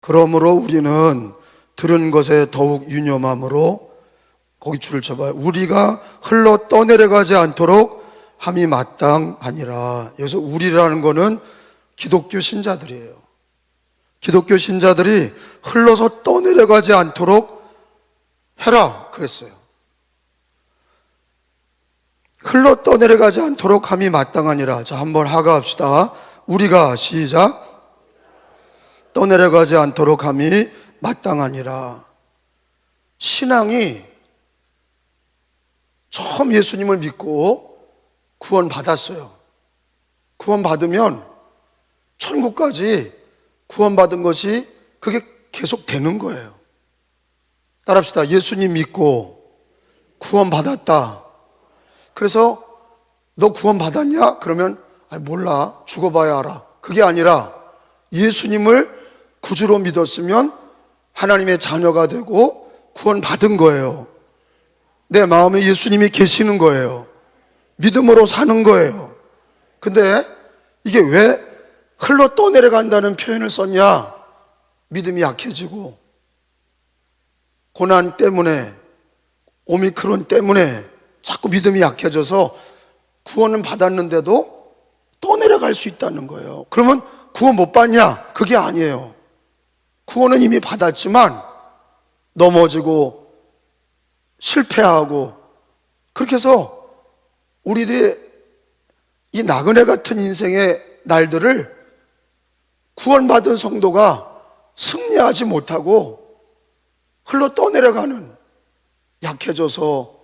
그러므로 우리는 들은 것에 더욱 유념함으로, 거기 줄을 쳐봐요. 우리가 흘러 떠내려가지 않도록 함이 마땅하니라. 여기서 우리라는 거는 기독교 신자들이에요. 기독교 신자들이 흘러서 떠내려가지 않도록 해라 그랬어요. 흘러 떠내려가지 않도록 함이 마땅하니라. 자, 한번 하가합시다. 우리가, 시작. 떠내려가지 않도록 함이 마땅하니라. 신앙이 처음 예수님을 믿고 구원 받았어요. 구원 받으면 천국까지 구원받은 것이 그게 계속 되는 거예요. 따라합시다. 예수님 믿고 구원 받았다. 그래서 너 구원 받았냐? 그러면 몰라, 죽어봐야 알아. 그게 아니라 예수님을 구주로 믿었으면 하나님의 자녀가 되고 구원 받은 거예요. 내 마음에 예수님이 계시는 거예요. 믿음으로 사는 거예요. 근데 이게 왜 흘러 떠내려간다는 표현을 썼냐? 믿음이 약해지고 고난 때문에, 오미크론 때문에 자꾸 믿음이 약해져서 구원은 받았는데도 떠내려갈 수 있다는 거예요. 그러면 구원 못 받냐? 그게 아니에요. 구원은 이미 받았지만 넘어지고 실패하고, 그렇게 해서 우리들의 이 나그네 같은 인생의 날들을 구원받은 성도가 승리하지 못하고 흘러 떠내려가는, 약해져서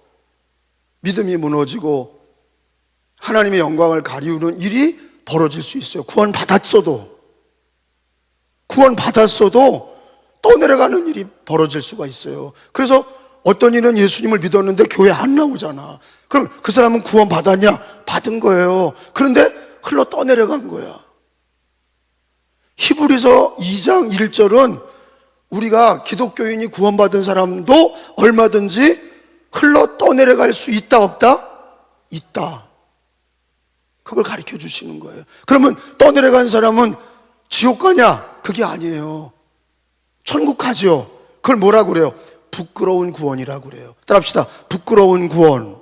믿음이 무너지고 하나님의 영광을 가리우는 일이 벌어질 수 있어요. 구원 받았어도 떠내려가는 일이 벌어질 수가 있어요. 그래서 어떤 이는 예수님을 믿었는데 교회 안 나오잖아. 그럼 그 사람은 구원 받았냐? 받은 거예요. 그런데 흘러 떠내려간 거야. 히브리서 2장 1절은 우리가 기독교인이 구원받은 사람도 얼마든지 흘러 떠내려갈 수 있다, 없다? 있다. 그걸 가르쳐 주시는 거예요. 그러면 떠내려간 사람은 지옥 가냐? 그게 아니에요. 천국 가죠. 그걸 뭐라고 그래요? 부끄러운 구원이라고 그래요. 따라합시다. 부끄러운 구원.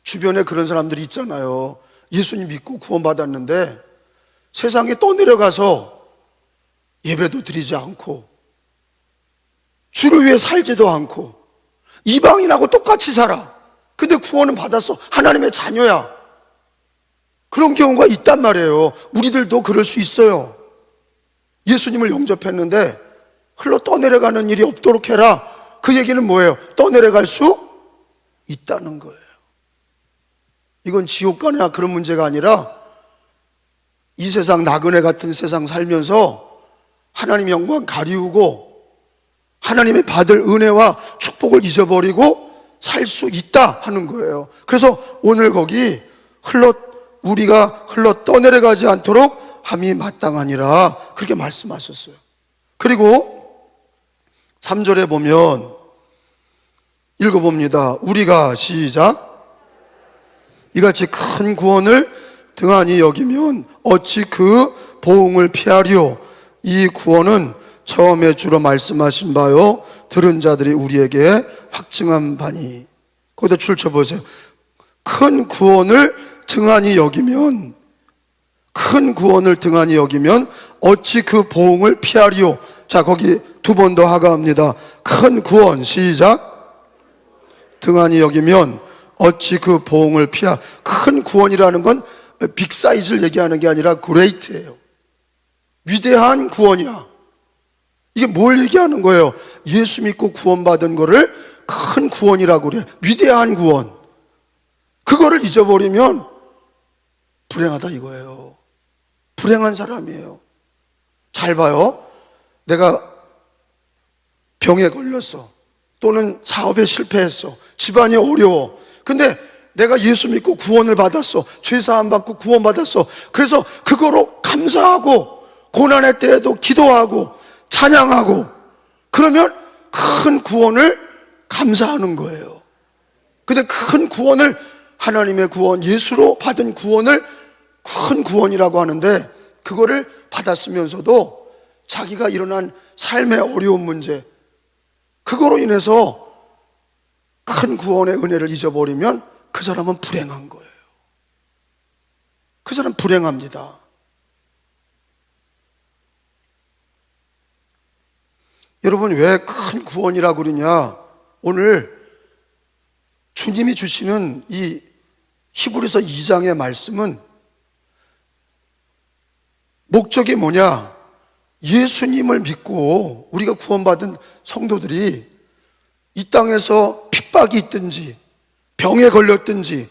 주변에 그런 사람들이 있잖아요. 예수님 믿고 구원받았는데 세상에 떠내려가서 예배도 드리지 않고 주를 위해 살지도 않고 이방인하고 똑같이 살아. 근데 구원은 받았어. 하나님의 자녀야. 그런 경우가 있단 말이에요. 우리들도 그럴 수 있어요. 예수님을 영접했는데 흘러 떠내려가는 일이 없도록 해라. 그 얘기는 뭐예요? 떠내려갈 수 있다는 거예요. 이건 지옥 가냐 그런 문제가 아니라 이 세상 나그네 같은 세상 살면서 하나님의 영광 가리우고 하나님의 받을 은혜와 축복을 잊어버리고 살 수 있다 하는 거예요. 그래서 오늘 거기 우리가 흘러 떠내려가지 않도록 함이 마땅하니라 그렇게 말씀하셨어요. 그리고 3절에 보면 읽어봅니다. 우리가, 시작. 이같이 큰 구원을 등한히 여기면 어찌 그 보응을 피하리요. 이 구원은 처음에 주로 말씀하신 바요 들은 자들이 우리에게 확증한 바니. 거기다 줄 쳐보세요. 큰 구원을 등한히 여기면 어찌 그 보응을 피하리요. 자, 거기 두 번 더 하가합니다. 큰 구원, 시작. 등한히 여기면 어찌 그 보응을 큰 구원이라는 건 빅 사이즈를 얘기하는 게 아니라 그레이트예요. 위대한 구원이야. 이게 뭘 얘기하는 거예요? 예수 믿고 구원받은 거를 큰 구원이라고 그래. 위대한 구원. 그거를 잊어버리면 불행하다 이거예요. 불행한 사람이에요. 잘 봐요. 내가 병에 걸렸어. 또는 사업에 실패했어. 집안이 어려워. 근데 내가 예수 믿고 구원을 받았어. 죄사함 받고 구원 받았어. 그래서 그거로 감사하고 고난의 때에도 기도하고 찬양하고 그러면 큰 구원을 감사하는 거예요. 근데 큰 구원을, 하나님의 구원, 예수로 받은 구원을 큰 구원이라고 하는데 그거를 받았으면서도 자기가 일어난 삶의 어려운 문제, 그거로 인해서 큰 구원의 은혜를 잊어버리면 그 사람은 불행한 거예요. 그 사람 불행합니다. 여러분, 왜 큰 구원이라고 그러냐? 오늘 주님이 주시는 이 히브리서 2장의 말씀은 목적이 뭐냐? 예수님을 믿고 우리가 구원받은 성도들이 이 땅에서 핍박이 있든지 병에 걸렸든지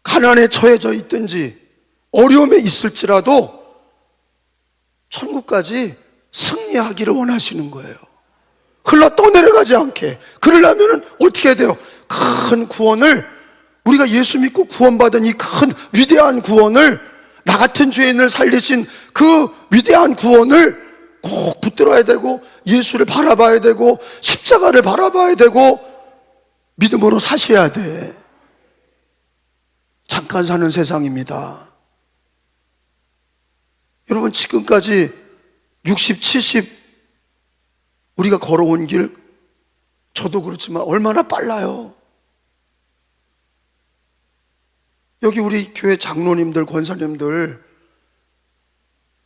가난에 처해져 있든지 어려움에 있을지라도 천국까지 승리하기를 원하시는 거예요. 흘러 떠내려가지 않게. 그러려면 어떻게 해야 돼요? 큰 구원을, 우리가 예수 믿고 구원받은 이 큰 위대한 구원을, 나 같은 죄인을 살리신 그 위대한 구원을 꼭 붙들어야 되고, 예수를 바라봐야 되고, 십자가를 바라봐야 되고, 믿음으로 사셔야 돼. 잠깐 사는 세상입니다. 여러분, 지금까지 60, 70 우리가 걸어온 길, 저도 그렇지만 얼마나 빨라요. 여기 우리 교회 장로님들, 권사님들,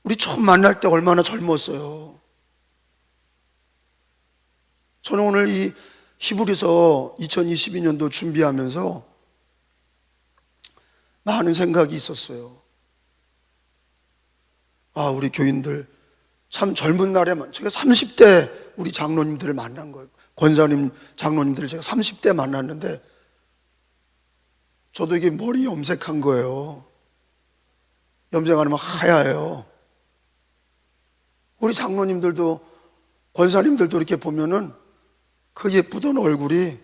우리 처음 만날 때 얼마나 젊었어요. 저는 오늘 이 히브리서 2022년도 준비하면서 많은 생각이 있었어요. 아, 우리 교인들 참 젊은 날에만, 제가 30대 우리 장로님들을 만난 거예요. 권사님, 장로님들을 제가 30대 만났는데 저도 이게 머리 염색한 거예요. 염색 안 하면 하얘요. 우리 장로님들도, 권사님들도 이렇게 보면은 그 예쁘던 얼굴이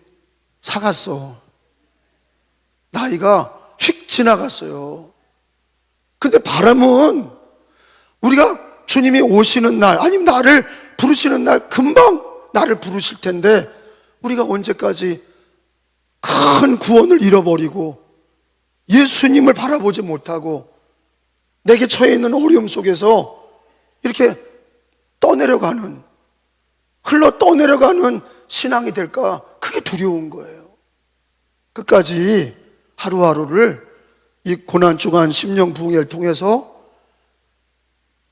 사갔어. 나이가 휙 지나갔어요. 근데 바람은 우리가 주님이 오시는 날, 아니면 나를 부르시는 날, 금방 나를 부르실 텐데 우리가 언제까지 큰 구원을 잃어버리고 예수님을 바라보지 못하고 내게 처해 있는 어려움 속에서 이렇게 떠내려가는, 흘러 떠내려가는 신앙이 될까? 그게 두려운 거예요. 끝까지 하루하루를 이 고난주간 심령 부흥회를 통해서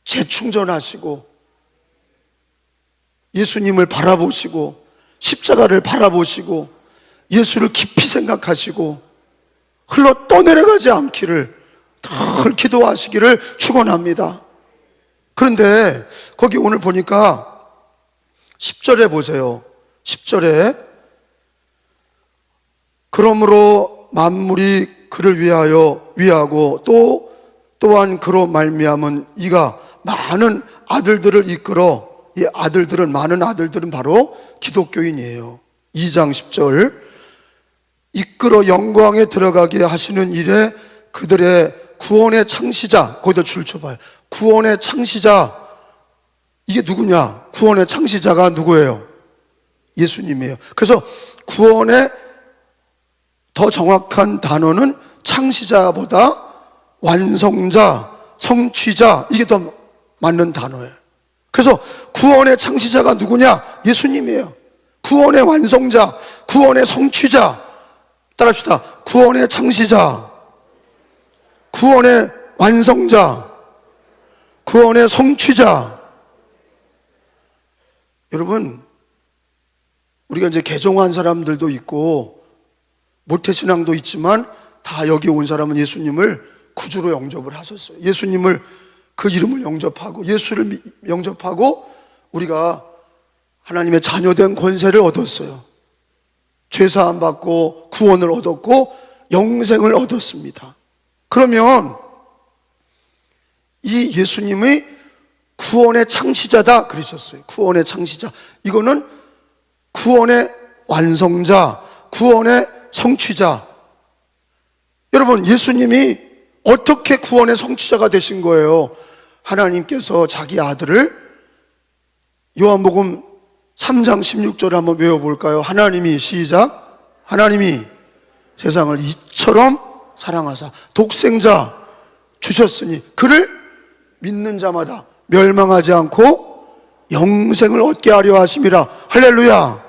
재충전하시고 예수님을 바라보시고 십자가를 바라보시고 예수를 깊이 생각하시고 흘러 떠내려가지 않기를 늘 기도하시기를 축원합니다. 그런데 거기 오늘 보니까 10절에 보세요. 10절에 그러므로 만물이 그를 위하고 또한 그로 말미암은 이가 많은 아들들을 이끌어, 이 아들들은, 많은 아들들은 바로 기독교인이에요. 2장 10절, 이끌어 영광에 들어가게 하시는 일에 그들의 구원의 창시자, 거기다 줄 쳐봐요. 구원의 창시자, 이게 누구냐? 구원의 창시자가 누구예요? 예수님이에요. 그래서 구원의 더 정확한 단어는 창시자보다 완성자, 성취자, 이게 더 맞는 단어예요. 그래서 구원의 창시자가 누구냐? 예수님이에요. 구원의 완성자, 구원의 성취자, 따라합시다. 구원의 창시자, 구원의 완성자, 구원의 성취자. 여러분, 우리가 이제 개종한 사람들도 있고 모태신앙도 있지만 다 여기 온 사람은 예수님을 구주로 영접을 하셨어요. 예수님을, 그 이름을 영접하고 예수를 영접하고 우리가 하나님의 자녀된 권세를 얻었어요. 죄사함 받고 구원을 얻었고 영생을 얻었습니다. 그러면 이 예수님이 구원의 창시자다 그러셨어요. 구원의 창시자. 이거는 구원의 완성자, 구원의 성취자. 여러분, 예수님이 어떻게 구원의 성취자가 되신 거예요? 하나님께서 자기 아들을, 요한복음 3장 16절을 한번 외워볼까요? 하나님이, 시작, 하나님이 세상을 이처럼 사랑하사 독생자 주셨으니 그를 믿는 자마다 멸망하지 않고 영생을 얻게 하려 하심이라. 할렐루야.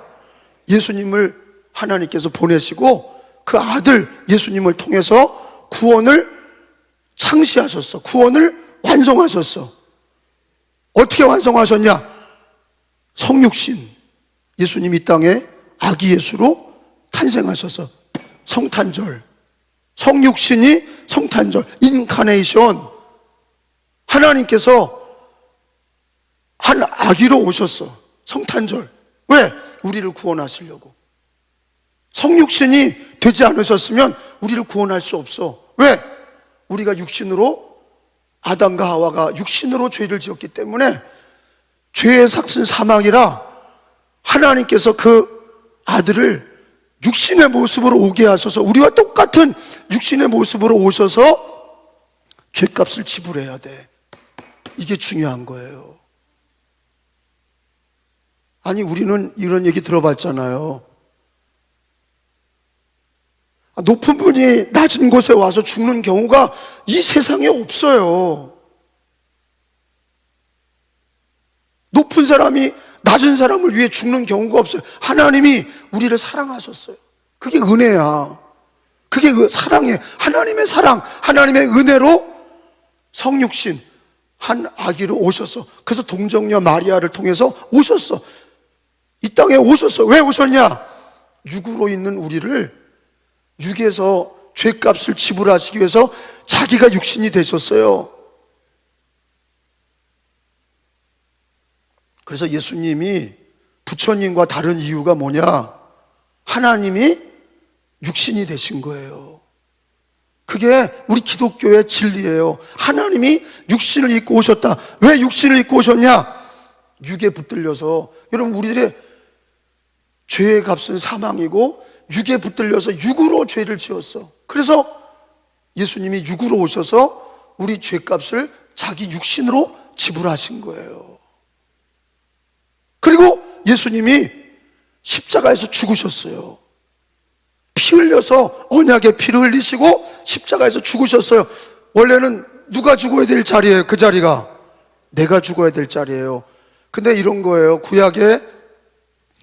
예수님을 하나님께서 보내시고 그 아들 예수님을 통해서 구원을 창시하셨어. 구원을 완성하셨어. 어떻게 완성하셨냐? 성육신, 예수님 이 땅에 아기 예수로 탄생하셔서 성탄절, 성육신이 성탄절, 인카네이션, 하나님께서 한 아기로 오셨어. 성탄절. 왜? 우리를 구원하시려고. 성육신이 되지 않으셨으면 우리를 구원할 수 없어. 왜? 우리가 육신으로, 아담과 하와가 육신으로 죄를 지었기 때문에 죄의 삭슨 사망이라 하나님께서 그 아들을 육신의 모습으로 오게 하셔서 우리와 똑같은 육신의 모습으로 오셔서 죄값을 지불해야 돼. 이게 중요한 거예요. 아니, 우리는 이런 얘기 들어봤잖아요. 높은 분이 낮은 곳에 와서 죽는 경우가 이 세상에 없어요. 높은 사람이 낮은 사람을 위해 죽는 경우가 없어요. 하나님이 우리를 사랑하셨어요. 그게 은혜야. 그게 그 사랑이에요. 하나님의 사랑, 하나님의 은혜로 성육신 한 아기로 오셨어. 그래서 동정녀 마리아를 통해서 오셨어. 이 땅에 오셨어. 왜 오셨냐? 육으로 있는 우리를 육에서 죄값을 지불하시기 위해서 자기가 육신이 되셨어요. 그래서 예수님이 부처님과 다른 이유가 뭐냐? 하나님이 육신이 되신 거예요. 그게 우리 기독교의 진리예요. 하나님이 육신을 입고 오셨다. 왜 육신을 입고 오셨냐? 육에 붙들려서, 여러분, 우리들의 죄의 값은 사망이고 육에 붙들려서 육으로 죄를 지었어. 그래서 예수님이 육으로 오셔서 우리 죄값을 자기 육신으로 지불하신 거예요. 그리고 예수님이 십자가에서 죽으셨어요. 피 흘려서 언약의 피를 흘리시고 십자가에서 죽으셨어요. 원래는 누가 죽어야 될 자리예요. 그 자리가 내가 죽어야 될 자리예요. 근데 이런 거예요. 구약의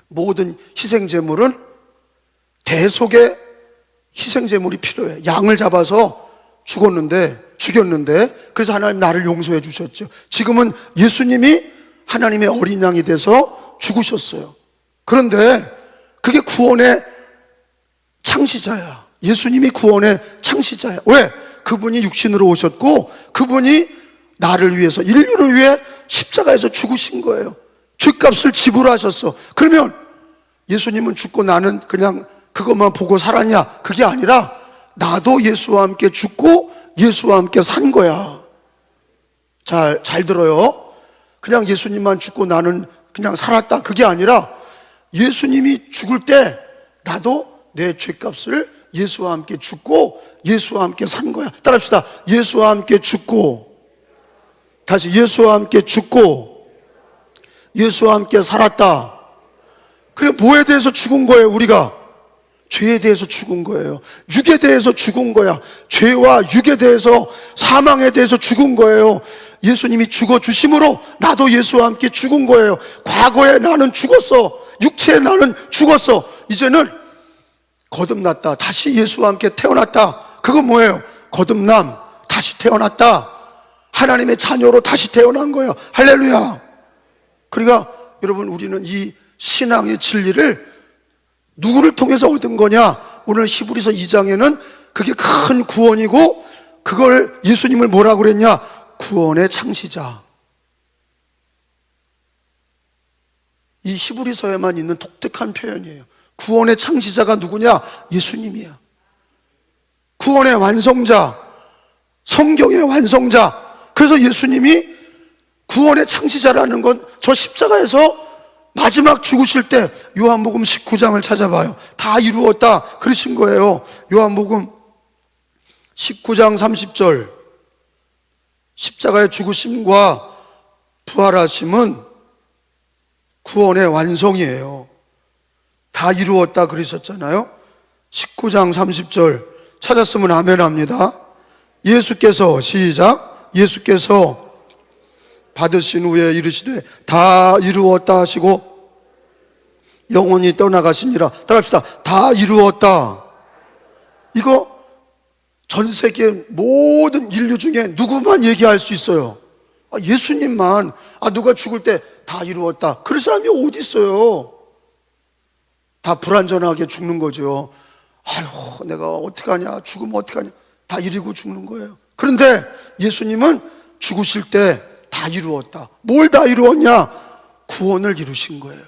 모든 희생제물은 대속의 희생제물이 필요해. 양을 잡아서 죽였는데 그래서 하나님 나를 용서해 주셨죠. 지금은 예수님이 하나님의 어린 양이 돼서 죽으셨어요. 그런데 그게 구원의 창시자야. 예수님이 구원의 창시자야. 왜? 그분이 육신으로 오셨고 그분이 나를 위해서, 인류를 위해 십자가에서 죽으신 거예요. 죄값을 지불하셨어. 그러면 예수님은 죽고 나는 그냥 그것만 보고 살았냐? 그게 아니라 나도 예수와 함께 죽고 예수와 함께 산 거야. 잘 들어요. 그냥 예수님만 죽고 나는 그냥 살았다, 그게 아니라 예수님이 죽을 때 나도 내 죄값을 예수와 함께 죽고 예수와 함께 산 거야. 따라합시다. 예수와 함께 죽고, 다시 예수와 함께 죽고 예수와 함께 살았다. 그래, 뭐에 대해서 죽은 거예요? 우리가 죄에 대해서 죽은 거예요. 육에 대해서 죽은 거야. 죄와 육에 대해서, 사망에 대해서 죽은 거예요. 예수님이 죽어주심으로 나도 예수와 함께 죽은 거예요. 과거에 나는 죽었어. 육체에 나는 죽었어. 이제는 거듭났다. 다시 예수와 함께 태어났다. 그건 뭐예요? 거듭남, 다시 태어났다. 하나님의 자녀로 다시 태어난 거예요. 할렐루야. 그러니까 여러분, 우리는 이 신앙의 진리를 누구를 통해서 얻은 거냐? 오늘 히브리서 2장에는 그게 큰 구원이고, 그걸 예수님을 뭐라고 그랬냐? 구원의 창시자. 이 히브리서에만 있는 독특한 표현이에요. 구원의 창시자가 누구냐? 예수님이야. 구원의 완성자, 성경의 완성자. 그래서 예수님이 구원의 창시자라는 건 저 십자가에서 마지막 죽으실 때, 요한복음 19장을 찾아봐요. 다 이루었다 그러신 거예요. 요한복음 19장 30절. 십자가의 죽으심과 부활하심은 구원의 완성이에요. 다 이루었다 그러셨잖아요. 19장 30절 찾았으면 아멘 합니다. 예수께서, 시작, 예수께서 받으신 후에 이르시되 다 이루었다 하시고 영원히 떠나가시니라. 따라합시다. 다 이루었다. 이거 전 세계 모든 인류 중에 누구만 얘기할 수 있어요? 예수님만. 누가 죽을 때 다 이루었다. 그럴 사람이 어디 있어요? 다 불완전하게 죽는 거죠. 아유, 내가 어떡하냐, 죽으면 어떡하냐. 다 이루고 죽는 거예요. 그런데 예수님은 죽으실 때 다 이루었다. 뭘 다 이루었냐? 구원을 이루신 거예요.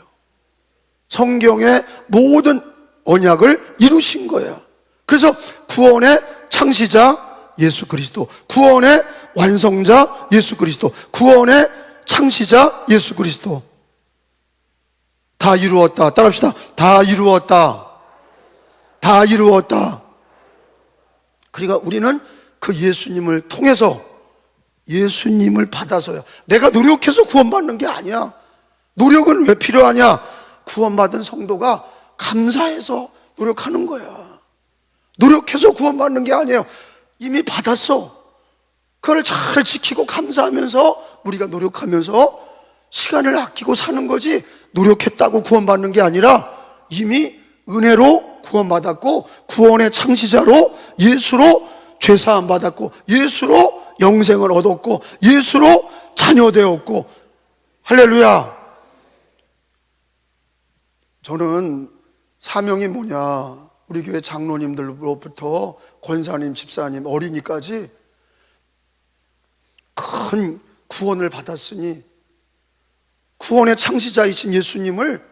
성경의 모든 언약을 이루신 거예요. 그래서 구원의 창시자 예수 그리스도, 구원의 완성자 예수 그리스도, 구원의 창시자 예수 그리스도. 다 이루었다. 따라합시다. 다 이루었다. 다 이루었다. 그러니까 우리는 그 예수님을 통해서, 예수님을 받아서요. 내가 노력해서 구원받는 게 아니야. 노력은 왜 필요하냐? 구원받은 성도가 감사해서 노력하는 거야. 노력해서 구원받는 게 아니에요. 이미 받았어. 그걸 잘 지키고 감사하면서 우리가 노력하면서 시간을 아끼고 사는 거지, 노력했다고 구원받는 게 아니라 이미 은혜로 구원받았고 구원의 창시자로 예수로 죄사함 받았고 예수로 영생을 얻었고 예수로 자녀되었고. 할렐루야. 저는 사명이 뭐냐, 우리 교회 장로님들로부터 권사님, 집사님, 어린이까지 큰 구원을 받았으니 구원의 창시자이신 예수님을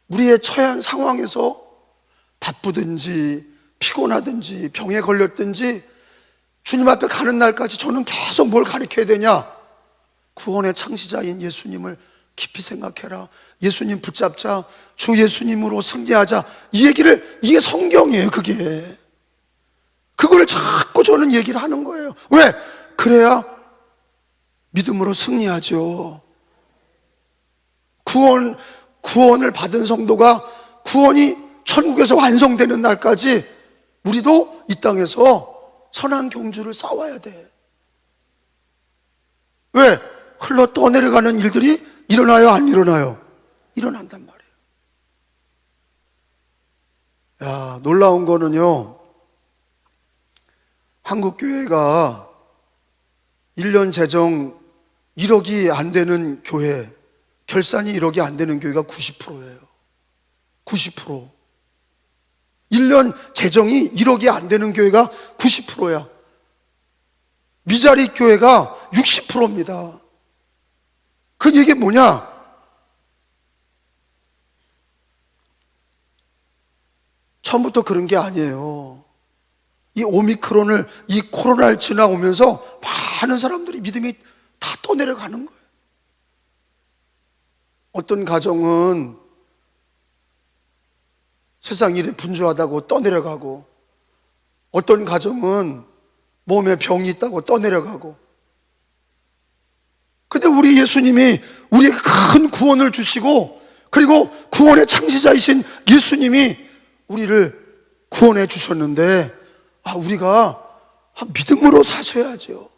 우리의 처한 상황에서 바쁘든지 피곤하든지 병에 걸렸든지 주님 앞에 가는 날까지 저는 계속 뭘 가르쳐야 되냐? 구원의 창시자인 예수님을 깊이 생각해라. 예수님 붙잡자. 주 예수님으로 승리하자. 이 얘기를, 이게 성경이에요. 그게 그거를 자꾸 저는 얘기를 하는 거예요. 왜? 그래야 믿음으로 승리하죠. 구원을 받은 성도가 구원이 천국에서 완성되는 날까지 우리도 이 땅에서 선한 경주를 싸워야 돼. 왜? 흘러 떠내려가는 일들이 일어나요, 안 일어나요? 일어난단 말이에요. 야, 놀라운 거는요, 한국교회가 1년 재정 1억이 안 되는 교회, 결산이 1억이 안 되는 교회가 90%예요. 90%. 1년 재정이 1억이 안 되는 교회가 90%야. 미자리 교회가 60%입니다. 그 얘기 뭐냐? 처음부터 그런 게 아니에요. 이 오미크론을, 이 코로나를 지나오면서 많은 사람들이 믿음이 다 떠내려가는 거예요. 어떤 가정은 세상 일에 분주하다고 떠내려가고, 어떤 가정은 몸에 병이 있다고 떠내려가고. 근데 우리 예수님이 우리에게 큰 구원을 주시고, 그리고 구원의 창시자이신 예수님이 우리를 구원해 주셨는데, 우리가 믿음으로 사셔야죠.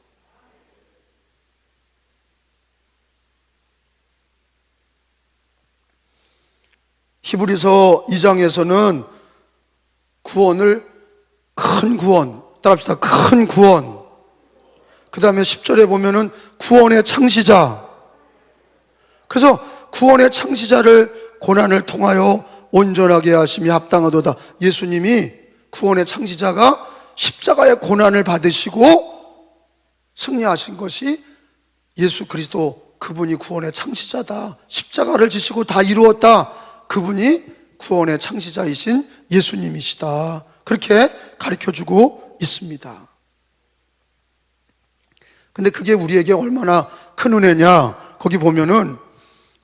히브리서 2장에서는 구원을, 큰 구원, 따라합시다. 큰 구원. 그 다음에 10절에 보면은 구원의 창시자. 그래서 구원의 창시자를 고난을 통하여 온전하게 하심이 합당하도다. 예수님이, 구원의 창시자가 십자가의 고난을 받으시고 승리하신 것이 예수 그리스도, 그분이 구원의 창시자다. 십자가를 지시고 다 이루었다. 그분이 구원의 창시자이신 예수님이시다. 그렇게 가르쳐주고 있습니다. 근데 그게 우리에게 얼마나 큰 은혜냐? 거기 보면은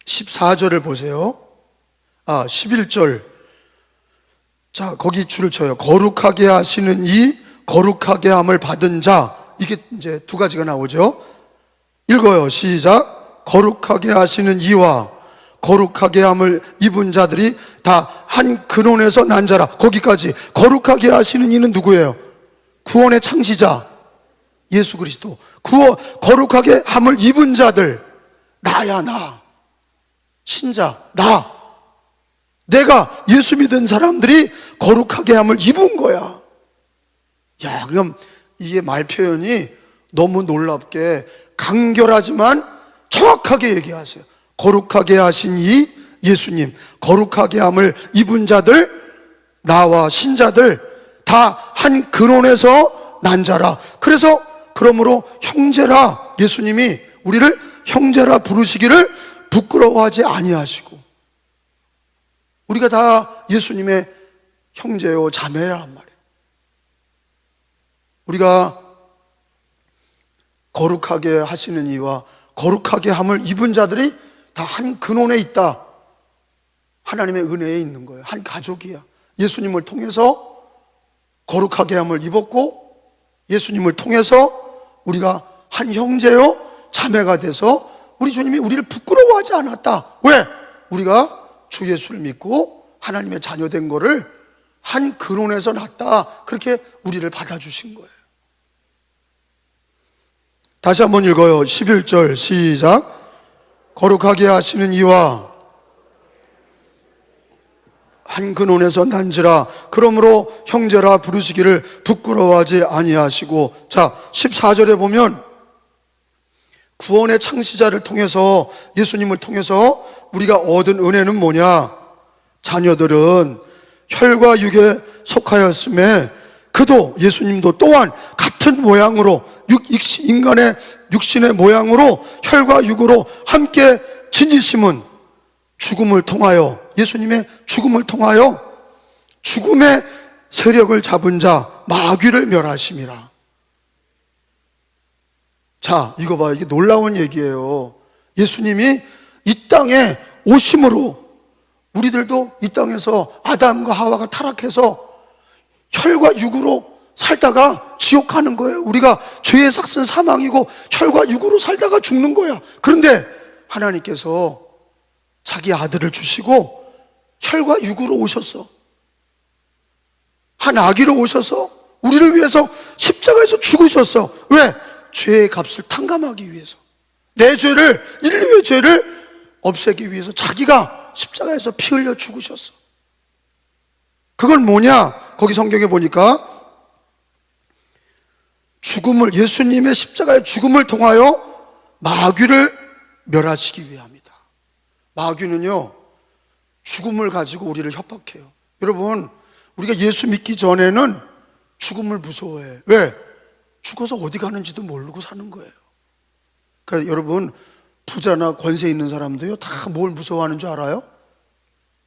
14절을 보세요. 11절. 자, 거기 줄을 쳐요. 거룩하게 하시는 이, 거룩하게 함을 받은 자. 이게 이제 두 가지가 나오죠. 읽어요. 시작. 거룩하게 하시는 이와 거룩하게 함을 입은 자들이 다 한 근원에서 난 자라. 거기까지. 거룩하게 하시는 이는 누구예요? 구원의 창시자 예수 그리스도. 거룩하게 함을 입은 자들, 나야, 나. 신자, 나. 내가 예수 믿은 사람들이 거룩하게 함을 입은 거야. 야, 그럼 이게 말 표현이 너무 놀랍게 간결하지만 정확하게 얘기하세요. 거룩하게 하신 이 예수님, 거룩하게 함을 입은 자들, 나와 신자들 다 한 근원에서 난 자라. 그래서 그러므로 형제라, 예수님이 우리를 형제라 부르시기를 부끄러워하지 아니하시고, 우리가 다 예수님의 형제요 자매란 말이에요. 우리가 거룩하게 하시는 이와 거룩하게 함을 입은 자들이 다 한 근원에 있다. 하나님의 은혜에 있는 거예요. 한 가족이야. 예수님을 통해서 거룩하게 함을 입었고, 예수님을 통해서 우리가 한 형제요 자매가 돼서 우리 주님이 우리를 부끄러워하지 않았다. 왜? 우리가 주 예수를 믿고 하나님의 자녀 된 거를 한 근원에서 났다. 그렇게 우리를 받아주신 거예요. 다시 한번 읽어요. 11절 시작. 거룩하게 하시는 이와 한 근원에서 난지라. 그러므로 형제라 부르시기를 부끄러워하지 아니하시고. 자, 14절에 보면 구원의 창시자를 통해서, 예수님을 통해서 우리가 얻은 은혜는 뭐냐? 자녀들은 혈과 육에 속하였음에 그도, 예수님도 또한 같은 모양으로, 인간의 육신의 모양으로 혈과 육으로 함께 지니심은 죽음을 통하여, 예수님의 죽음을 통하여 죽음의 세력을 잡은 자 마귀를 멸하심이라. 자, 이거 봐. 이게 놀라운 얘기예요. 예수님이 이 땅에 오심으로 우리들도 이 땅에서 아담과 하와가 타락해서 혈과 육으로 살다가 지옥 가는 거예요. 우리가 죄의 삭은 사망이고 혈과 육으로 살다가 죽는 거야. 그런데 하나님께서 자기 아들을 주시고 혈과 육으로 오셔서, 한 아기로 오셔서 우리를 위해서 십자가에서 죽으셨어. 왜? 죄의 값을 탕감하기 위해서, 내 죄를, 인류의 죄를 없애기 위해서 자기가 십자가에서 피 흘려 죽으셨어. 그걸 뭐냐? 거기 성경에 보니까 죽음을, 예수님의 십자가의 죽음을 통하여 마귀를 멸하시기 위함이다. 마귀는요, 죽음을 가지고 우리를 협박해요. 여러분, 우리가 예수 믿기 전에는 죽음을 무서워해. 왜? 죽어서 어디 가는지도 모르고 사는 거예요. 그러니까 여러분, 부자나 권세 있는 사람도요, 다 뭘 무서워하는 줄 알아요?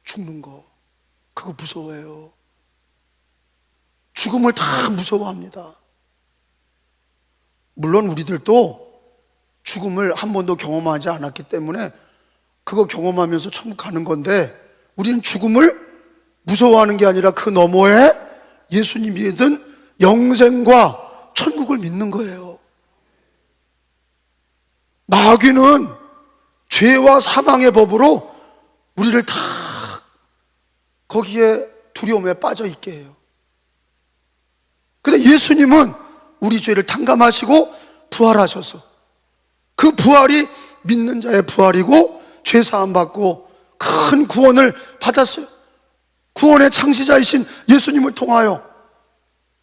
죽는 거. 그거 무서워해요. 죽음을 다 무서워합니다. 물론 우리들도 죽음을 한 번도 경험하지 않았기 때문에 그거 경험하면서 천국 가는 건데, 우리는 죽음을 무서워하는 게 아니라 그 너머에 예수님이 믿은 영생과 천국을 믿는 거예요. 마귀는 죄와 사망의 법으로 우리를 다 거기에 두려움에 빠져 있게 해요. 근데 예수님은 우리 죄를 탕감하시고 부활하셔서, 그 부활이 믿는 자의 부활이고 죄 사함 받고 큰 구원을 받았어요. 구원의 창시자이신 예수님을 통하여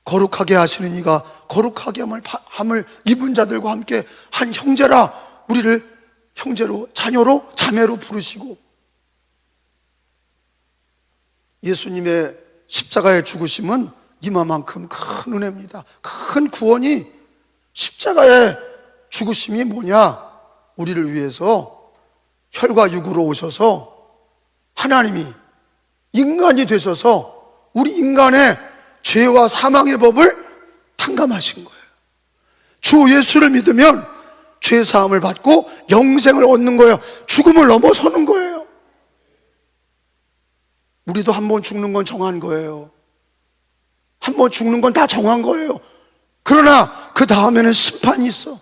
거룩하게 하시는 이가 거룩하게 함을 입은 자들과 함께 한 형제라, 우리를 형제로, 자녀로, 자매로 부르시고, 예수님의 십자가의 죽으심은 이마만큼 큰 은혜입니다. 큰 구원이, 십자가의 죽으심이 뭐냐? 우리를 위해서 혈과 육으로 오셔서 하나님이 인간이 되셔서 우리 인간의 죄와 사망의 법을 탕감하신 거예요. 주 예수를 믿으면 죄 사함을 받고 영생을 얻는 거예요. 죽음을 넘어서는 거예요. 우리도 한 번 죽는 건 정한 거예요. 한 번 죽는 건 다 정한 거예요. 그러나 그 다음에는 심판이 있어.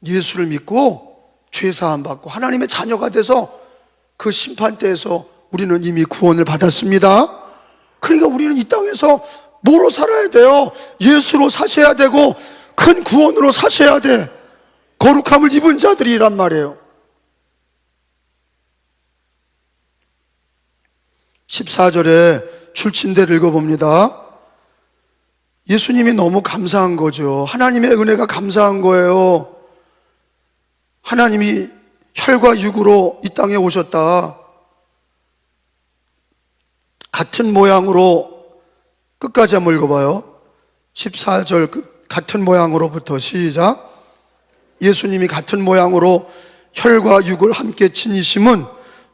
예수를 믿고 죄 사함 받고 하나님의 자녀가 돼서 그 심판대에서 우리는 이미 구원을 받았습니다. 그러니까 우리는 이 땅에서 뭐로 살아야 돼요? 예수로 사셔야 되고 큰 구원으로 사셔야 돼. 거룩함을 입은 자들이란 말이에요. 14절에 출친대를 읽어봅니다. 예수님이 너무 감사한 거죠. 하나님의 은혜가 감사한 거예요. 하나님이 혈과 육으로 이 땅에 오셨다. 같은 모양으로, 끝까지 한번 읽어봐요. 14절 같은 모양으로부터 시작. 예수님이 같은 모양으로 혈과 육을 함께 지니심은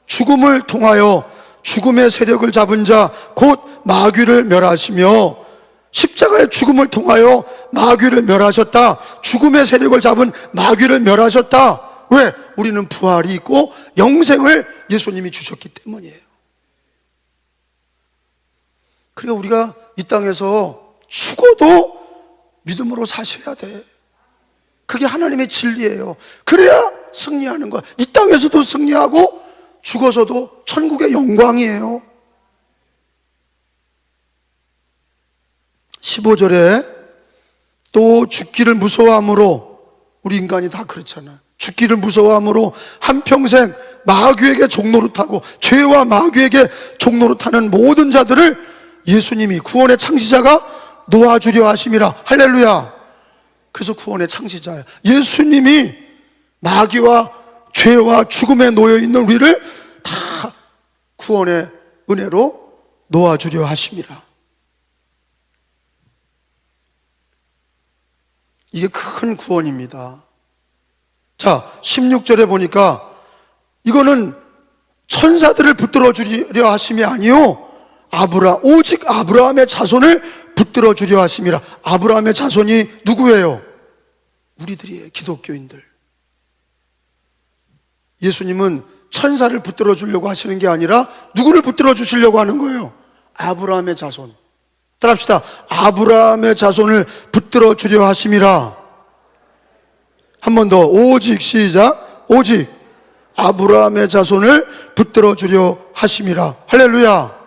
죽음을 통하여 죽음의 세력을 잡은 자 곧 마귀를 멸하시며, 십자가의 죽음을 통하여 마귀를 멸하셨다. 죽음의 세력을 잡은 마귀를 멸하셨다. 왜? 우리는 부활이 있고 영생을 예수님이 주셨기 때문이에요. 그러니까 우리가 이 땅에서 죽어도 믿음으로 사셔야 돼. 그게 하나님의 진리예요. 그래야 승리하는 거야. 이 땅에서도 승리하고 죽어서도 천국의 영광이에요. 15절에 또 죽기를 무서워함으로, 우리 인간이 다 그렇잖아요. 죽기를 무서워함으로 한평생 마귀에게 종노릇하고 죄와 마귀에게 종노릇하는 모든 자들을 예수님이, 구원의 창시자가 놓아주려 하심이라. 할렐루야. 그래서 구원의 창시자예요. 예수님이 마귀와 죄와 죽음에 놓여있는 우리를 다 구원의 은혜로 놓아주려 하심이라. 이게 큰 구원입니다. 자, 16절에 보니까 이거는 천사들을 붙들어 주려 하심이 아니요, 오직 아브라함의 자손을 붙들어 주려 하심이라. 아브라함의 자손이 누구예요? 우리들이에요. 기독교인들. 예수님은 천사를 붙들어 주려고 하시는 게 아니라 누구를 붙들어 주시려고 하는 거예요? 아브라함의 자손. 따라합시다. 아브라함의 자손을 붙들어 주려 하심이라. 한 번 더. 오직, 시작. 오직 아브라함의 자손을 붙들어 주려 하심이라. 할렐루야.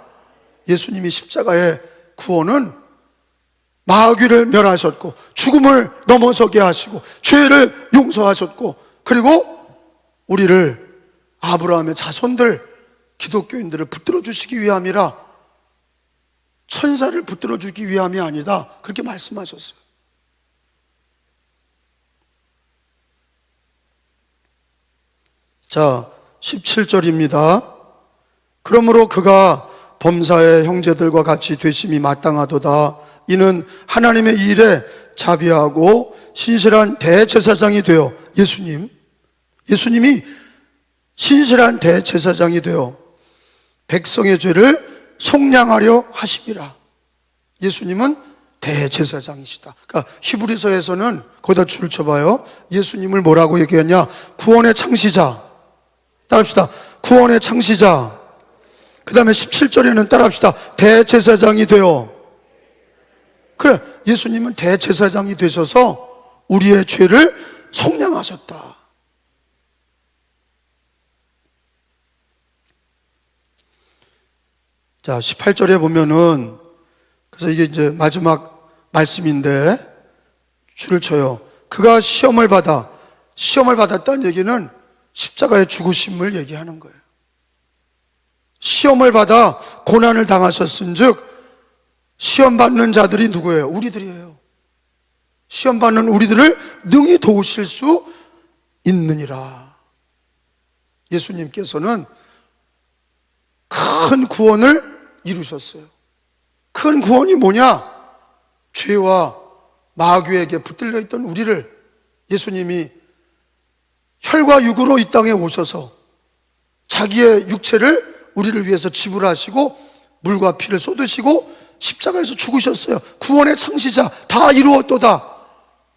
예수님이 십자가의 구원은 마귀를 멸하셨고 죽음을 넘어서게 하시고 죄를 용서하셨고, 그리고 우리를, 아브라함의 자손들, 기독교인들을 붙들어 주시기 위함이라. 천사를 붙들어 주기 위함이 아니다. 그렇게 말씀하셨어요. 자, 17절입니다. 그러므로 그가 범사의 형제들과 같이 되심이 마땅하도다. 이는 하나님의 일에 자비하고 신실한 대제사장이 되어, 예수님이 신실한 대제사장이 되어 백성의 죄를 속량하려 하심이라. 예수님은 대제사장이시다. 그러니까 히브리서에서는 거기다 줄을 쳐봐요. 예수님을 뭐라고 얘기했냐? 구원의 창시자. 따라합시다. 구원의 창시자. 그 다음에 17절에는 따라합시다. 대제사장이 되어. 그래, 예수님은 대제사장이 되셔서 우리의 죄를 속량하셨다. 자, 18절에 보면은, 그래서 이게 이제 마지막 말씀인데 줄을 쳐요. 그가 시험을 받았다는 얘기는 십자가의 죽으심을 얘기하는 거예요. 시험을 받아 고난을 당하셨은즉, 시험 받는 자들이 누구예요? 우리들이에요. 시험 받는 우리들을 능히 도우실 수 있느니라. 예수님께서는 큰 구원을 이루셨어요. 큰 구원이 뭐냐? 죄와 마귀에게 붙들려 있던 우리를 예수님이 혈과 육으로 이 땅에 오셔서 자기의 육체를 우리를 위해서 지불하시고 물과 피를 쏟으시고 십자가에서 죽으셨어요. 구원의 창시자, 다 이루었도다.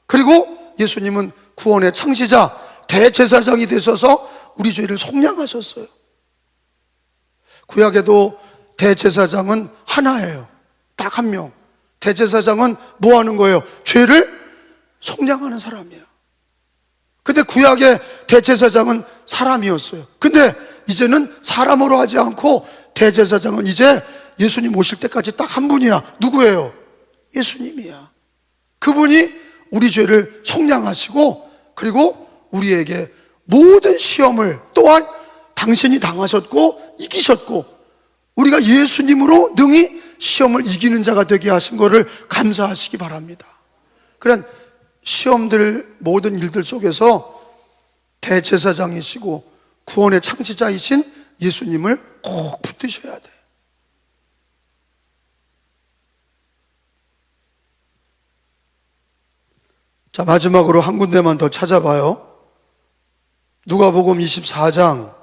그리고 예수님은 구원의 창시자, 대제사장이 되셔서 우리 죄를 속량하셨어요. 구약에도 대제사장은 하나예요. 딱 한 명. 대제사장은 뭐 하는 거예요? 죄를 속량하는 사람이에요. 근데 구약의 대제사장은 사람이었어요. 근데 이제는 사람으로 하지 않고 대제사장은 이제 예수님 오실 때까지 딱 한 분이야. 누구예요? 예수님이야. 그분이 우리 죄를 속량하시고, 그리고 우리에게 모든 시험을 또한 당신이 당하셨고 이기셨고 우리가 예수님으로 능히 시험을 이기는 자가 되게 하신 것을 감사하시기 바랍니다. 그런 시험들 모든 일들 속에서 대제사장이시고 구원의 창시자이신 예수님을 꼭 붙드셔야 돼요. 자, 마지막으로 한 군데만 더 찾아봐요. 누가복음 24장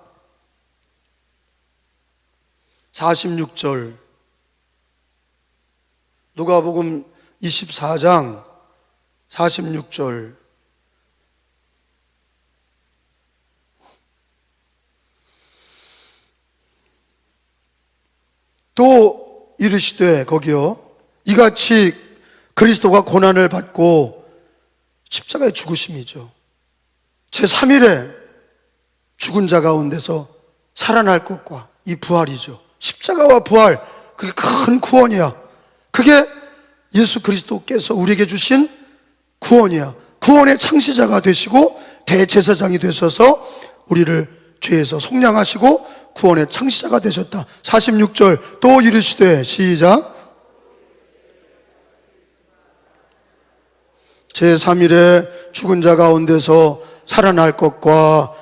46절. 누가복음 24장 46절. 또 이르시되 거기요 이같이 그리스도가 고난을 받고 십자가에 죽으심이죠. 제3일에 죽은 자 가운데서 살아날 것과 이 부활이죠. 십자가와 부활, 그게 큰 구원이야. 그게 예수 그리스도께서 우리에게 주신 구원이야. 구원의 창시자가 되시고 대제사장이 되셔서 우리를 죄에서 속량하시고 구원의 창시자가 되셨다. 46절 또 이르시되 시작. 제3일에 죽은 자 가운데서 살아날 것과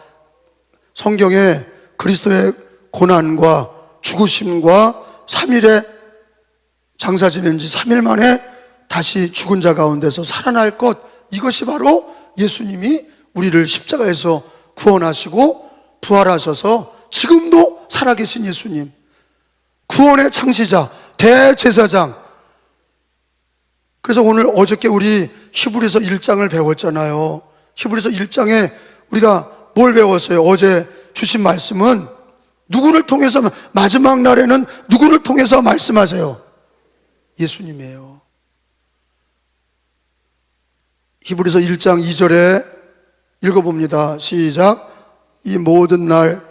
성경에 그리스도의 고난과 죽으심과 3일에 장사 지낸 지 3일 만에 다시 죽은 자 가운데서 살아날 것, 이것이 바로 예수님이 우리를 십자가에서 구원하시고 부활하셔서 지금도 살아계신 예수님, 구원의 창시자, 대제사장. 그래서 오늘 어저께 우리 히브리서 1장을 배웠잖아요. 히브리서 1장에 우리가 뭘 배웠어요? 어제 주신 말씀은 누구를 통해서, 마지막 날에는 누구를 통해서 말씀하세요? 예수님이에요. 히브리서 1장 2절에 읽어봅니다. 시작. 이 모든 날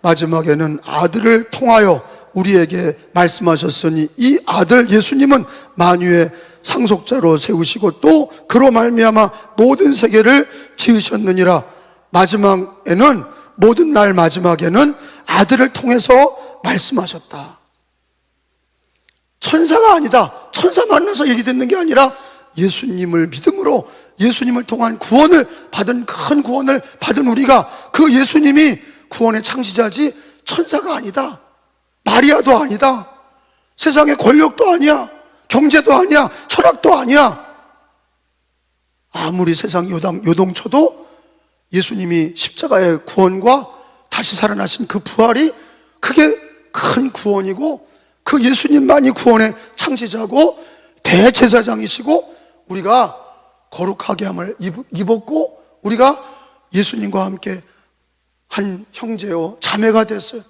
마지막에는 아들을 통하여 우리에게 말씀하셨으니 이 아들 예수님은 만유의 상속자로 세우시고 또 그로 말미암아 모든 세계를 지으셨느니라. 마지막에는, 모든 날 마지막에는 아들을 통해서 말씀하셨다. 천사가 아니다. 천사 만나서 얘기 듣는 게 아니라 예수님을 믿음으로 예수님을 통한 구원을 받은, 큰 구원을 받은 우리가 그 예수님이 구원의 창시자지 천사가 아니다. 마리아도 아니다. 세상의 권력도 아니야. 경제도 아니야. 철학도 아니야. 아무리 세상 요동쳐도 예수님이 십자가의 구원과 다시 살아나신 그 부활이 그게 큰 구원이고 그 예수님만이 구원의 창시자고 대제사장이시고 우리가 거룩하게 함을 입었고 우리가 예수님과 함께 한 형제요 자매가 됐어요.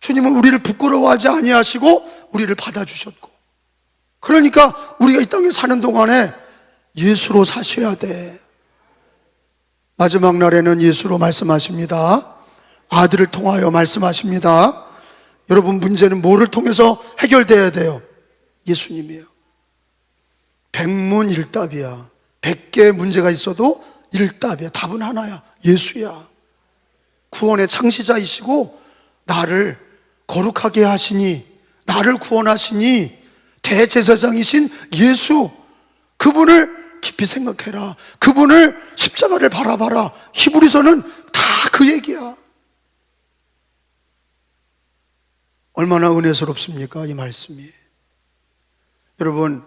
주님은 우리를 부끄러워하지 아니하시고 우리를 받아주셨고, 그러니까 우리가 이 땅에 사는 동안에 예수로 사셔야 돼. 마지막 날에는 예수로 말씀하십니다. 아들을 통하여 말씀하십니다. 여러분, 문제는 뭐를 통해서 해결돼야 돼요? 예수님이에요. 백문일답이야. 100개의 문제가 있어도 일답이야. 답은 하나야. 예수야. 구원의 창시자이시고 나를 거룩하게 하시니, 나를 구원하시니 대제사장이신 예수, 그분을 깊이 생각해라. 그분을, 십자가를 바라봐라. 히브리서는 다 그 얘기야. 얼마나 은혜스럽습니까, 이 말씀이. 여러분,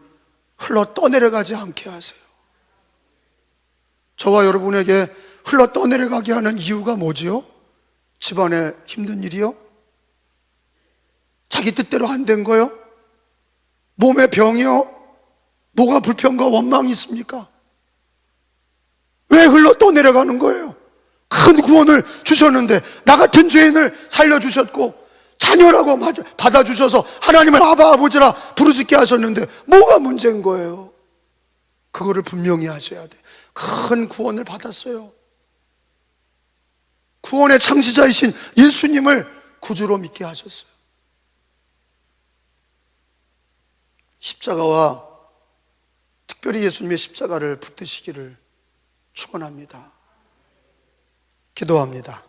흘러 떠내려가지 않게 하세요. 저와 여러분에게 흘러 떠내려가게 하는 이유가 뭐지요? 집안에 힘든 일이요? 자기 뜻대로 안 된 거요? 몸의 병이요? 뭐가 불평과 원망이 있습니까? 왜 흘러 떠내려가는 거예요? 큰 구원을 주셨는데 나 같은 죄인을 살려주셨고 자녀라고 받아주셔서 하나님을 아바 아버지라 부르짖게 하셨는데 뭐가 문제인 거예요? 그거를 분명히 하셔야 돼. 큰 구원을 받았어요. 구원의 창시자이신 예수님을 구주로 믿게 하셨어요. 십자가와 특별히 예수님의 십자가를 붙드시기를 축원합니다. 기도합니다.